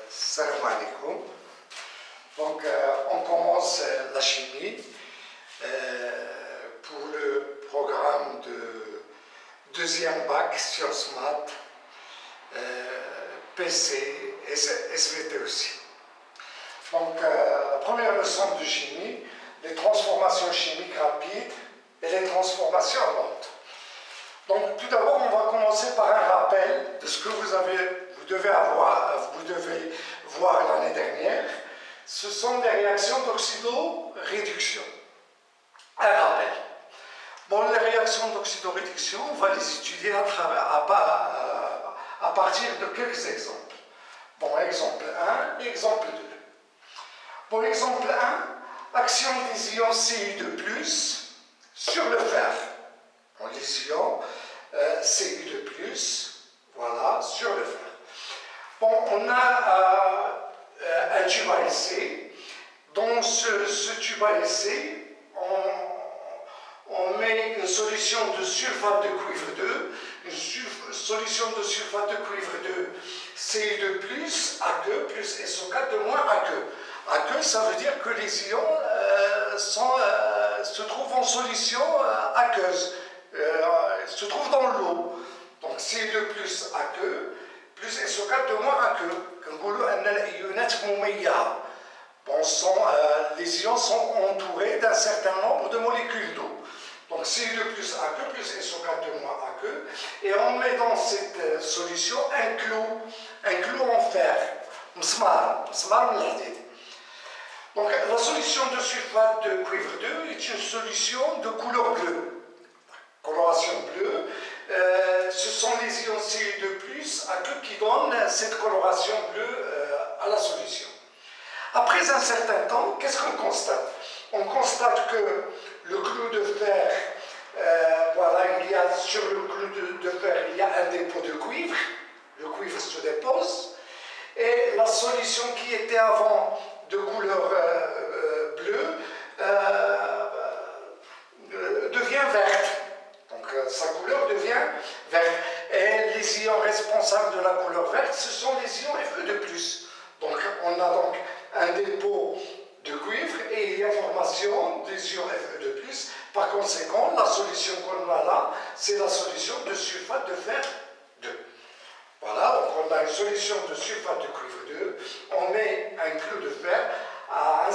Salam alaikum. Donc, on commence la chimie pour le programme de deuxième bac, sciences maths, PC et SVT aussi. Donc, la première leçon de chimie, les transformations chimiques rapides et les transformations lentes. Donc, tout d'abord, on va commencer par un rappel de ce que vous devez voir l'année dernière. Ce sont des réactions d'oxydoréduction. Un rappel. Bon, les réactions d'oxydoréduction, on va les étudier à partir de quelques exemples. Bon, exemple 1 et exemple 2. Bon, exemple 1, action des ions Cu2+, sur le fer. Bon, les ions Cu2+, voilà, sur le fer. Bon, on a un tube à essai. Dans ce tube à essai, on met une solution de sulfate de cuivre 2, une solution de sulfate de cuivre 2 Cu2+, aqueux, plus SO4 de moins aqueux. Aqueux, ça veut dire que les ions se trouvent en solution aqueuse, se trouvent dans l'eau. Donc Cu2+ aqueux, plus SO4 de moins aqueux. Bon, les ions sont entourés d'un certain nombre de molécules d'eau. Donc Cu2+ aqueux plus SO4 de moins aqueux. Et on met dans cette solution un clou en fer. Donc la solution de sulfate de cuivre 2 est une solution de couleur bleue. Coloration bleue. Ce sont les ions Cu2+ aqueux qui donnent cette coloration bleue à la solution. Après un certain temps, qu'est-ce qu'on constate? On constate que le clou de fer, voilà, sur le clou de fer, il y a un dépôt de cuivre. Le cuivre se dépose. Et la solution qui était avant de couleur bleue devient verte. Donc sa couleur devient verte. Et les ions responsables de la couleur verte, ce sont les ions Fe2+. Donc on a donc un dépôt de cuivre et il y a formation des ions Fe2+. Par conséquent, la solution qu'on a là, c'est la solution de sulfate de fer 2. Voilà, donc on a une solution de sulfate de cuivre 2, on met un clou de fer, à un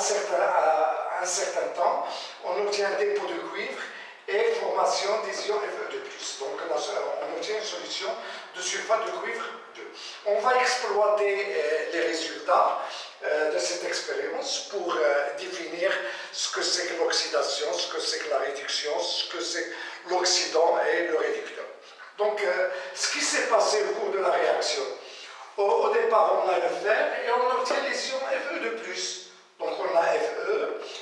certain temps, on obtient un dépôt de cuivre et formation des ions Fe2+. Donc on obtient une solution de sulfate de cuivre 2. On va exploiter les résultats de cette expérience pour définir ce que c'est que l'oxydation, ce que c'est que la réduction, ce que c'est que l'oxydant et le réducteur. Donc, ce qui s'est passé au cours de la réaction, au départ, on a le fer et on obtient les ions Fe2+. Donc, on a Fe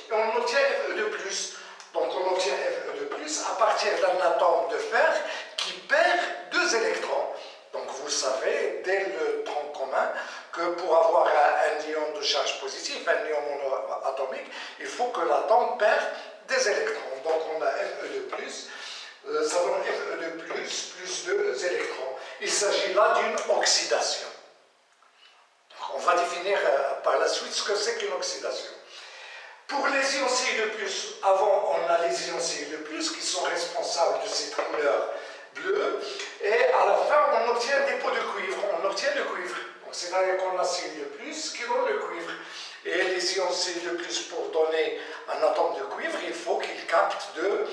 et on obtient Fe2+. Donc, on obtient Fe2+ à partir d'un atome de fer qui perd 2 électrons. Donc, vous savez, dès le tronc commun, que pour avoir un ion de charge positive, un ion monoatomique, il faut que l'atome perde des électrons. Donc, on a Fe2+. Ça donne Fe2+, plus 2 électrons. Il s'agit là d'une oxydation. On va définir par la suite ce que c'est qu'une oxydation. Pour les ions Cu2+, avant on a les ions Cu2+, qui sont responsables de cette couleur bleue, et à la fin on obtient un dépôt de cuivre, on obtient le cuivre. C'est-à-dire qu'on a Cu2+, qui donne le cuivre. Et les ions Cu2+, pour donner un atome de cuivre, il faut qu'il capte 2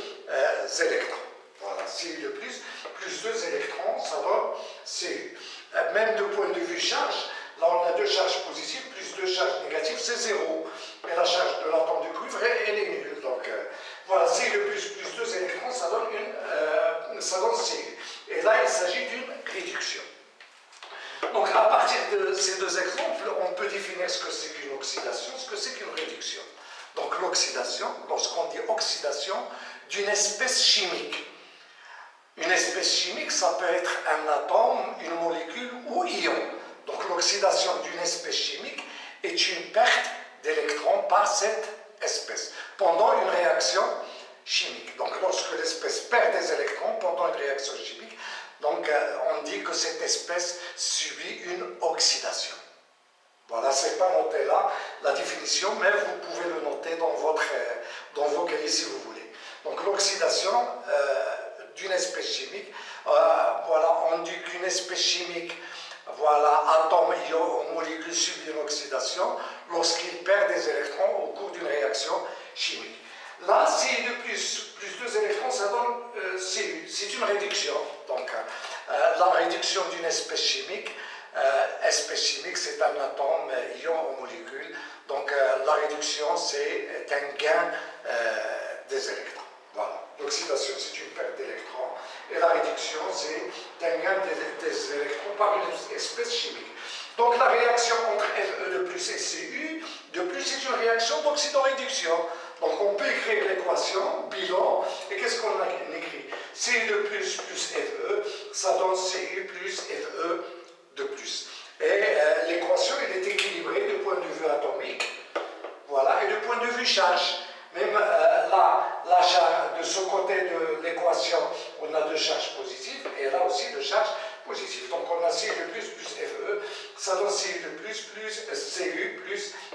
électrons. Voilà, Cu2+, plus 2 électrons, ça donne Cu. Même de point de vue charge, là on a 2 charges positives plus 2 charges négatives, c'est 0. Et la charge de l'atome de cuivre, elle est nulle. Donc voilà, Cu2+, plus 2 électrons, ça donne Cu. Et là, il s'agit d'une réduction. Donc à partir de ces 2 exemples, on peut définir ce que c'est qu'une oxydation, ce que c'est qu'une réduction. Donc l'oxydation, lorsqu'on dit oxydation d'une espèce chimique. Une espèce chimique, ça peut être un atome, une molécule ou ion. Donc l'oxydation d'une espèce chimique est une perte d'électrons par cette espèce pendant une réaction chimique. Donc lorsque l'espèce perd des électrons pendant une réaction chimique, donc on dit que cette espèce subit une oxydation. Voilà, ce n'est pas noté là, la définition, mais vous pouvez le noter dans vos cahiers si vous voulez. Donc l'oxydation d'une espèce chimique, voilà, on dit qu'une espèce chimique, voilà, atome, ion ou molécule subit une oxydation lorsqu'il perd des électrons au cours d'une réaction chimique. Là, Ci de plus 2 électrons, ça donne Cu. C'est une réduction. Donc, la réduction d'une espèce chimique, c'est un atome, ion ou molécule. Donc, la réduction, c'est un gain des électrons. Voilà. L'oxydation, c'est une perte d'électrons. Et la réduction, c'est un gain des électrons par une espèce chimique. Donc, la réaction entre Fe de plus et Cu de plus, c'est une réaction d'oxydoréduction. Donc, on peut écrire l'équation, bilan, et qu'est-ce qu'on a écrit? Cu de plus Fe, ça donne Cu plus Fe de plus. Et l'équation, elle est équilibrée du point de vue atomique, voilà, et du point de vue charge. Même la charge, de ce côté de l'équation, on a 2 charges positives, et là aussi 2 charges positives. Donc, on a Cu de plus Fe, ça donne Cu de plus Cu plus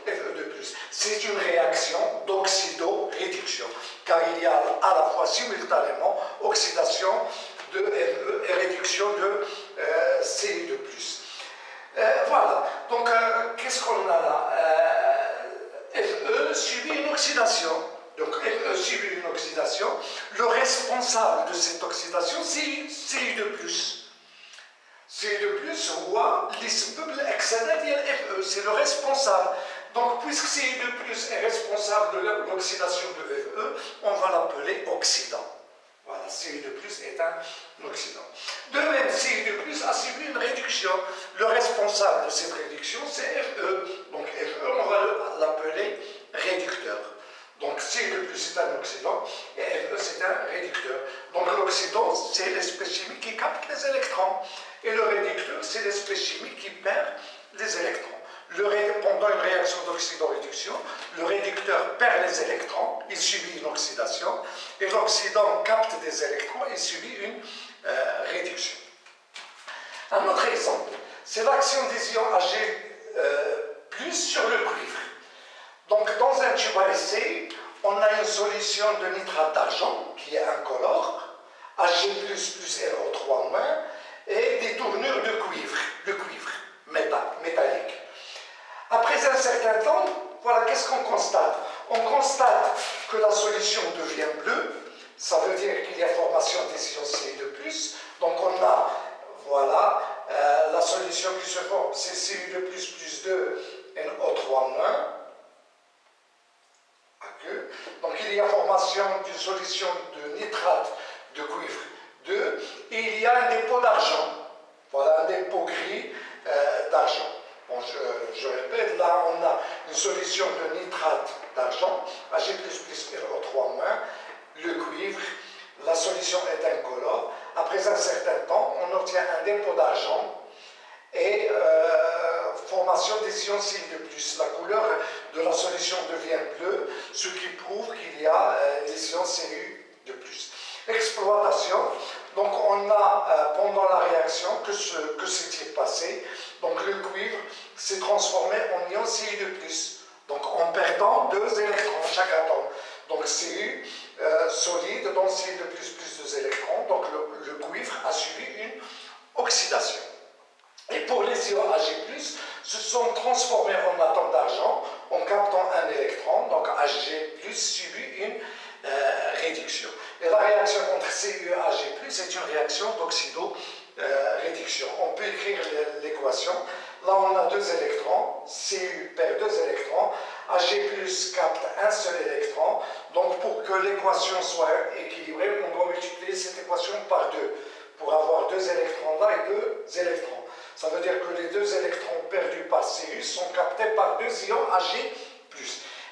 Fe de plus. C'est une réaction d'oxydoréduction, car il y a à la fois simultanément oxydation de Fe et réduction de Cu de plus. Voilà, donc qu'est-ce qu'on a là? Fe subit une oxydation. Donc Fe subit une oxydation. Le responsable de cette oxydation, c'est Cu de plus. Cu de plus, هو اللي سبب الأكسدة ديال Fe, c'est le responsable. Donc, puisque Cu de plus est responsable de l'oxydation de Fe, on va l'appeler oxydant. Voilà, Cu de plus est un oxydant. De même, Cu de plus a subi une réduction. Le responsable de cette réduction, c'est Fe. Donc, Fe, on va l'appeler réducteur. Donc, Cu de plus, c'est un oxydant, et Fe, c'est un réducteur. Donc, l'oxydant, c'est l'espèce chimique qui capte les électrons. Et le réducteur, c'est l'espèce chimique qui perd les électrons. Pendant une réaction d'oxydoréduction, le réducteur perd les électrons, il subit une oxydation, et l'oxydant capte des électrons, il subit une réduction. Un autre exemple, c'est l'action des ions Ag+ sur le cuivre. Donc, dans un tube à essai, on a une solution de nitrate d'argent qui est incolore, Ag++ NO3-, et des tournures de cuivre, métallique. Après un certain temps, voilà, qu'est-ce qu'on constate? On constate que la solution devient bleue, ça veut dire qu'il y a formation des ions Cu de plus, donc on a, voilà, la solution qui se forme, c'est Cu de plus 2 NO3-, donc il y a formation d'une solution de nitrate de cuivre 2, et il y a un dépôt d'argent, voilà, un dépôt gris d'argent. Bon, je répète, là on a une solution de nitrate d'argent, Ag++ NO3-, le cuivre, la solution est incolore. Après un certain temps, on obtient un dépôt d'argent et formation des ions Cu de plus. La couleur de la solution devient bleue, ce qui prouve qu'il y a des ions Cu de plus. Exploitation, donc on a pendant la réaction, que s'est-il passé? Donc le cuivre s'est transformé en ion Cu de plus, donc en perdant 2 électrons chaque atome. Donc Cu solide, donc Cu de plus 2 électrons, donc le cuivre a subi une oxydation. Et pour les ions Ag+, se sont transformés en atomes d'argent en captant un électron, donc Ag+ subit une réduction. Et la réaction entre Cu et Ag+, c'est une réaction d'oxydoréduction. On peut écrire l'équation. Là, on a 2 électrons, Cu perd 2 électrons, Ag+ capte un seul électron. Donc, pour que l'équation soit équilibrée, on doit multiplier cette équation par 2 pour avoir 2 électrons là et 2 électrons. Ça veut dire que les 2 électrons perdus par Cu sont captés par 2 ions Ag+.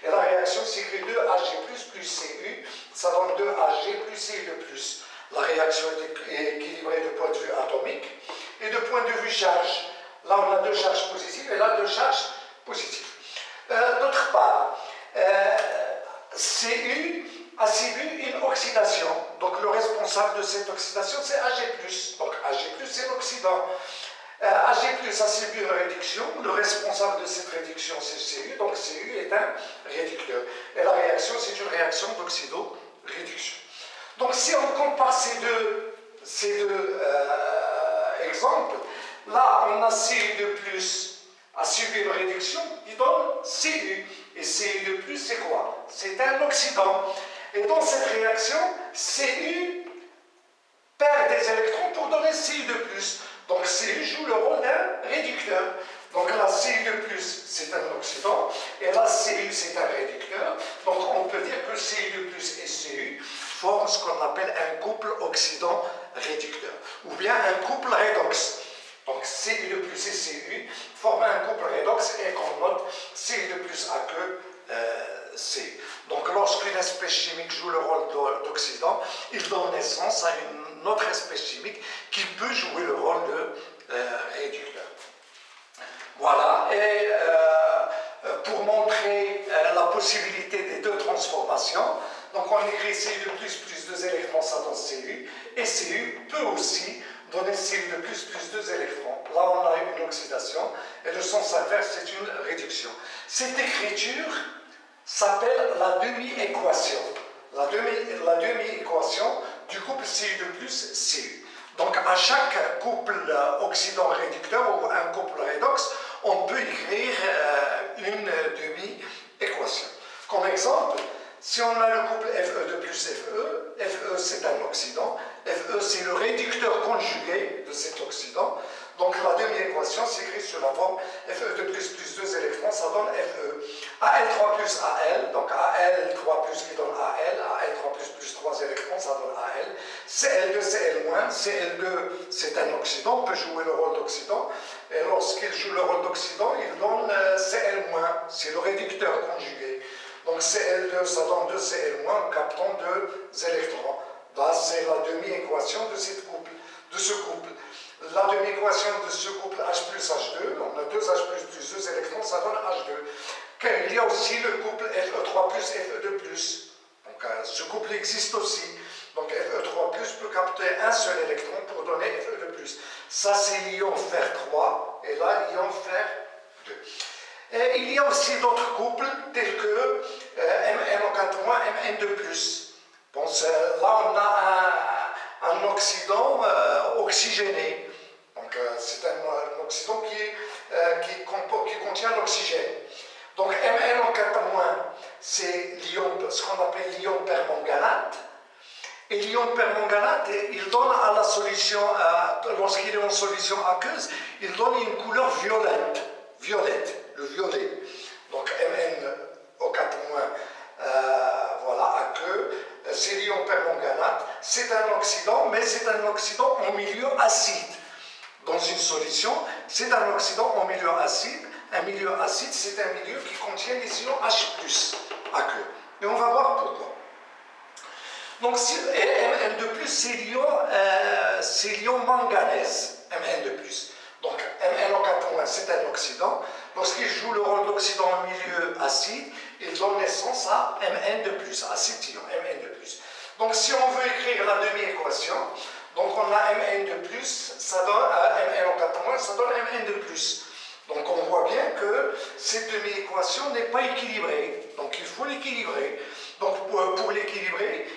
Et la réaction s'écrit 2Ag++ Cu, ça donne 2Ag plus Cu de plus. La réaction est équilibrée du point de vue atomique et du point de vue charge. Là, on a 2 charges positives et là, 2 charges positives. D'autre part, Cu a subi une oxydation. Donc, le responsable de cette oxydation, c'est Ag+. Donc, Ag+, c'est l'oxydant. Ag plus a subi une réduction, le responsable de cette réduction c'est Cu, donc Cu est un réducteur. Et la réaction c'est une réaction d'oxydo-réduction. Donc si on compare ces deux exemples, là on a Cu de plus a subi une réduction, il donne Cu. Et Cu de plus c'est quoi? C'est un oxydant. Et dans cette réaction, Cu perd des électrons pour donner Cu de plus. Donc Cu joue le rôle d'un réducteur. Donc là, Cu de plus, c'est un oxydant, et là, Cu, c'est un réducteur. Donc on peut dire que Cu de plus et Cu forment ce qu'on appelle un couple oxydant-réducteur, ou bien un couple redox. Donc Cu de plus et Cu forment un couple redox, et qu'on note Cu de plus aqueux, Cu. Donc lorsqu'une espèce chimique joue le rôle d'oxydant, il donne naissance à une autre espèce chimique qui peut jouer le rôle de réducteur. Voilà, et pour montrer la possibilité des deux transformations, donc on écrit Cu de plus 2 électrons, ça donne Cu, et Cu peut aussi donner Cu de plus 2 électrons. Là on a une oxydation, et le sens inverse c'est une réduction. Cette écriture s'appelle la demi-équation. La demi-équation du couple Cu de plus Cu. Donc à chaque couple oxydant-réducteur ou un couple redox, on peut écrire une demi-équation. Comme exemple, si on a le couple Fe de plus Fe c'est un oxydant, Fe c'est le réducteur conjugué de cet oxydant. Donc la demi-équation s'écrit sous la forme Fe de plus 2 électrons, ça donne Fe. Al3 plus Al, donc Al3 plus qui donne Al, Al3 plus 3 électrons, ça donne Al. Cl2, Cl-, Cl2 c'est un oxydant, peut jouer le rôle d'oxydant. Et lorsqu'il joue le rôle d'oxydant, il donne Cl-, c'est le réducteur conjugué. Donc Cl2, ça donne 2 Cl-, captant 2 électrons. Là, c'est la demi-équation de ce couple. La demi-équation de ce couple H plus H2, on a 2H plus 2 électrons, ça donne H2. Il y a aussi le couple Fe3 plus Fe2 plus. Donc ce couple existe aussi. Donc Fe3 plus peut capter un seul électron pour donner Fe2 plus. Ça c'est l'ion fer 3 et là l'ion fer 2. Et il y a aussi d'autres couples tels que MnO4-, Mn2+. Bon, là on a un oxydant oxygéné. Donc c'est un oxydant qui contient l'oxygène. Donc MnO4-, c'est ce qu'on appelle l'ion permanganate. Et l'ion permanganate, il donne à la solution, lorsqu'il est en solution aqueuse, il donne une couleur violette, le violet. Donc MnO4-, voilà, aqueux, c'est l'ion permanganate. C'est un oxydant, mais c'est un oxydant en milieu acide. Dans une solution, c'est un oxydant en milieu acide. Un milieu acide, c'est un milieu qui contient les ions H+, aqueux. Et on va voir pourquoi. Donc, Mn2+, c'est l'ion manganèse, Mn2+. Donc, MnO4-, c'est un oxydant. Lorsqu'il joue le rôle d'oxydant en milieu acide, il donne naissance à Mn2+, à cet ion, Mn2+. Donc, si on veut écrire la demi-équation, donc on a Mn2+, ça donne MnO4-, ça donne Mn2+. Donc, on voit bien que cette demi-équation n'est pas équilibrée. Donc, il faut l'équilibrer. Donc, pour l'équilibrer,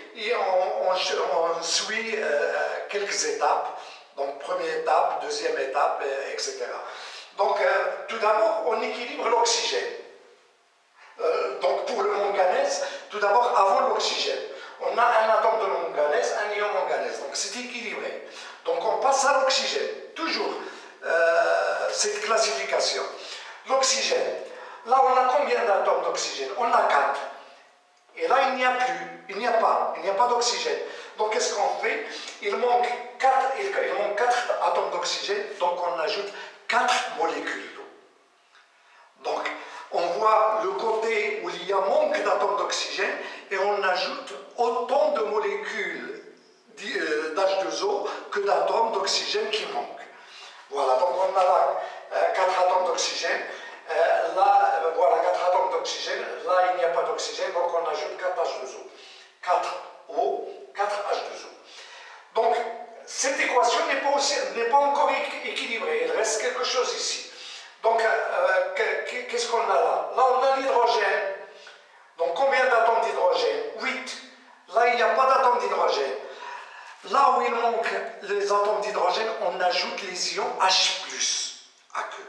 on suit quelques étapes. Donc, première étape, deuxième étape, etc. Donc, tout d'abord, on équilibre l'oxygène. Donc, pour le manganèse, tout d'abord, avant l'oxygène, on a un atome de manganèse, un ion manganèse. Donc, c'est équilibré. Donc, on passe à l'oxygène. Toujours cette classification. L'oxygène. Là, on a combien d'atomes d'oxygène? On a 4. Et là, il n'y a plus. Il n'y a pas d'oxygène. Donc, qu'est-ce qu'on fait? Il manque 4 atomes d'oxygène, donc on ajoute 4 molécules d'eau. Donc, on voit le côté où il y a manque d'atomes d'oxygène et on ajoute autant de molécules d'H2O que d'atomes d'oxygène qui manquent. Voilà, donc on a là 4 atomes d'oxygène. Là, voilà 4 atomes d'oxygène. Là, il n'y a pas d'oxygène, donc on ajoute 4 H2O. 4 O, 4 H2O. Donc, cette équation n'est pas encore équilibrée, il reste quelque chose ici. Donc, qu'est-ce qu'on a là? Là, on a l'hydrogène. Donc, combien d'atomes d'hydrogène? 8. Là, il n'y a pas d'atomes d'hydrogène. Là où il manque les atomes d'hydrogène, on ajoute les ions H+, à queue.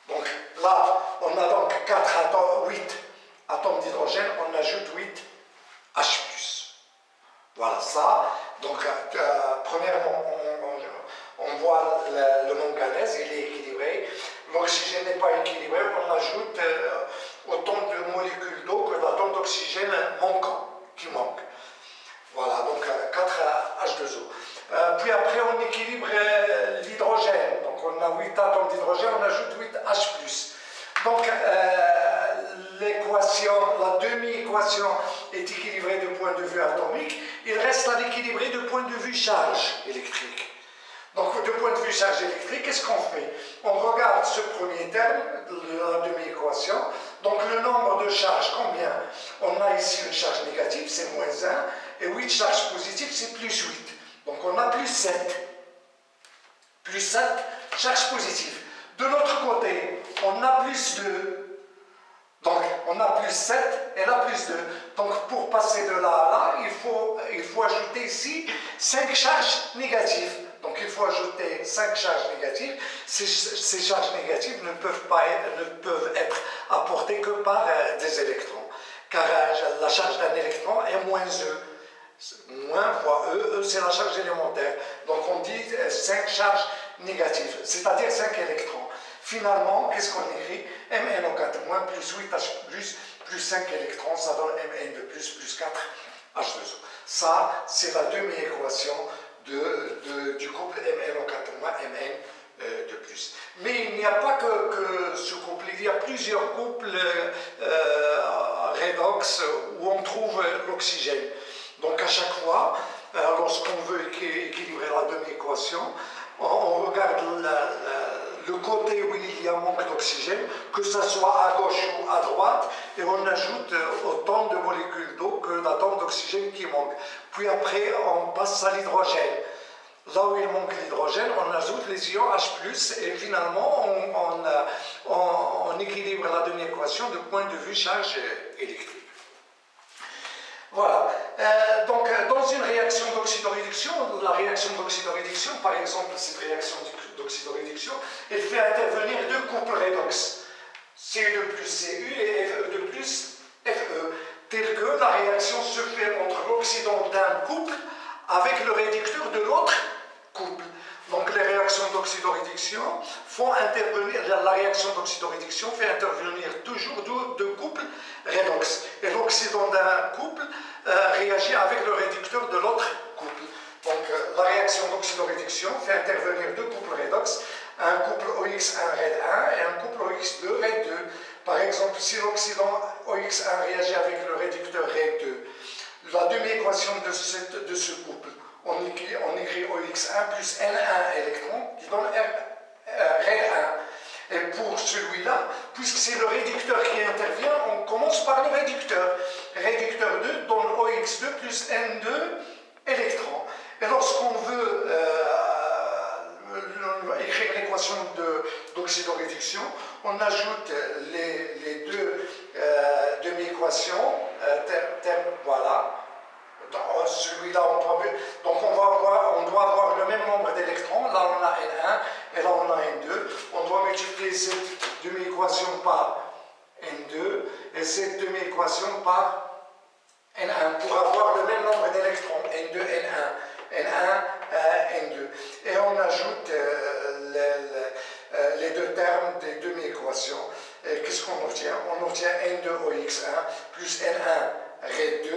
Donc, là, on a donc 8 atomes d'hydrogène, on ajoute 8 H+. Voilà, ça. Donc, premièrement, on voit le manganèse, il est équilibré. L'oxygène n'est pas équilibré, on ajoute autant de molécules d'eau que d'atomes d'oxygène qui manquent. Voilà, donc 4 H2O. Puis après, on équilibre l'hydrogène. Donc, on a 8 atomes d'hydrogène, on ajoute 8 H+. Donc, l'équation, la demi-équation est équilibrée du point de vue atomique. Il reste à l'équilibrer du point de vue charge électrique. Donc, du point de vue charge électrique, qu'est-ce qu'on fait? On regarde ce premier terme de la demi-équation. Donc, le nombre de charges, combien? On a ici une charge négative, c'est -1, et 8 charges positives, c'est +8. Donc, on a +7. +7 charges positives. De l'autre côté, on a +2. Donc, on a +7 et là +2. Donc, pour passer de là à là, il faut ajouter ici 5 charges négatives. Donc, il faut ajouter 5 charges négatives. Ces charges négatives ne peuvent être apportées que par des électrons. Car la charge d'un électron est -E. Moins fois E, c'est la charge élémentaire. Donc, on dit 5 charges négatives, c'est-à-dire 5 électrons. Finalement, qu'est-ce qu'on écrit? MnO4- plus 8H+, plus 5 électrons, ça donne Mn2+, plus 4 H2O. Ça, c'est la demi-équation du couple MnO4- Mn2+. Mais il n'y a pas que ce couple, il y a plusieurs couples redox où on trouve l'oxygène. Donc à chaque fois, lorsqu'on veut équilibrer la demi-équation, on regarde le côté où il y a manque d'oxygène, que ce soit à gauche ou à droite, et on ajoute autant de molécules d'eau que d'atomes d'oxygène qui manquent. Puis après, on passe à l'hydrogène. Là où il manque l'hydrogène, on ajoute les ions H+, et finalement, on équilibre la demi-équation du point de vue charge électrique. Voilà. Donc, dans une réaction d'oxydoréduction, la réaction d'oxydoréduction, par exemple, cette réaction d'oxydoréduction, elle fait intervenir deux couples redox, Ce2 plus Cu et Fe2 plus Fe, telle que la réaction se fait entre l'oxydant d'un couple avec le réducteur de l'autre couple. Donc, les réactions d'oxydoréduction font intervenir, la réaction d'oxydoréduction fait intervenir toujours deux couples redox. Et l'oxydant d'un couple réagit avec le réducteur de l'autre couple. Donc, la réaction d'oxydoréduction fait intervenir deux couples redox, un couple OX1 RED1 et un couple OX2 RED2. Par exemple, si l'oxydant OX1 réagit avec le réducteur RED2, la demi-équation de ce couple, on écrit OX1 plus N1 électron qui donne RED1. Et pour celui-là, puisque c'est le réducteur qui intervient, on commence par le réducteur. Réducteur 2 donne OX2 plus N2 électrons. Et lorsqu'on veut écrire l'équation d'oxydoréduction, on ajoute les deux demi-équations, voilà. Dans celui-là, on doit avoir le même nombre d'électrons. Là, on a N1 et là, on a N2. On doit multiplier cette demi-équation par N2 et cette demi-équation par N1 pour avoir le même nombre d'électrons, N2, N1, N1, N2. Et on ajoute les deux termes des demi-équations. Et qu'est-ce qu'on obtient? On obtient N2OX1 plus N1 RED2.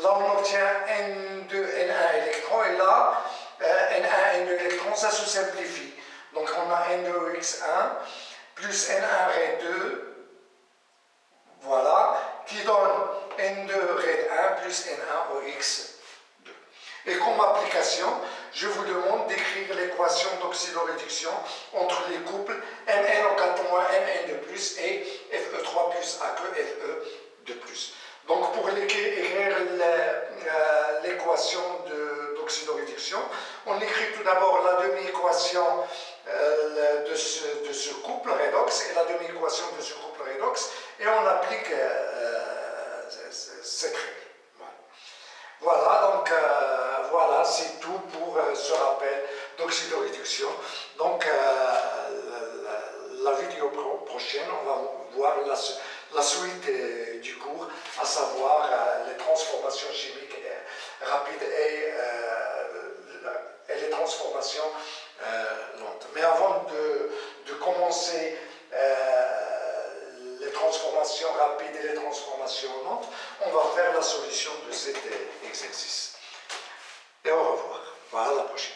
Là, on obtient N2, N1 électrons, et là, N1, N2 électrons, ça se simplifie. Donc, on a N2OX1 plus N1 RED2, voilà, qui donne N2 RED1 plus N1 OX2. Et comme application, je vous demande d'écrire l'équation d'oxydoréduction entre les couples MnO4- Mn2+, et Fe3 plus AQ, Fe2+. Donc, pour écrire l'équation d'oxydoréduction. On écrit tout d'abord la demi-équation de ce couple redox et la demi-équation de ce couple redox et on applique cette règle. Voilà, donc voilà, c'est tout pour ce rappel d'oxydoréduction. Donc la vidéo prochaine, on va voir la suite du cours, à savoir les transformations chimiques rapides et les transformations lentes. Mais avant de commencer les transformations rapides et les transformations lentes, on va faire la solution de cet exercice. Et au revoir. Voilà, à la prochaine.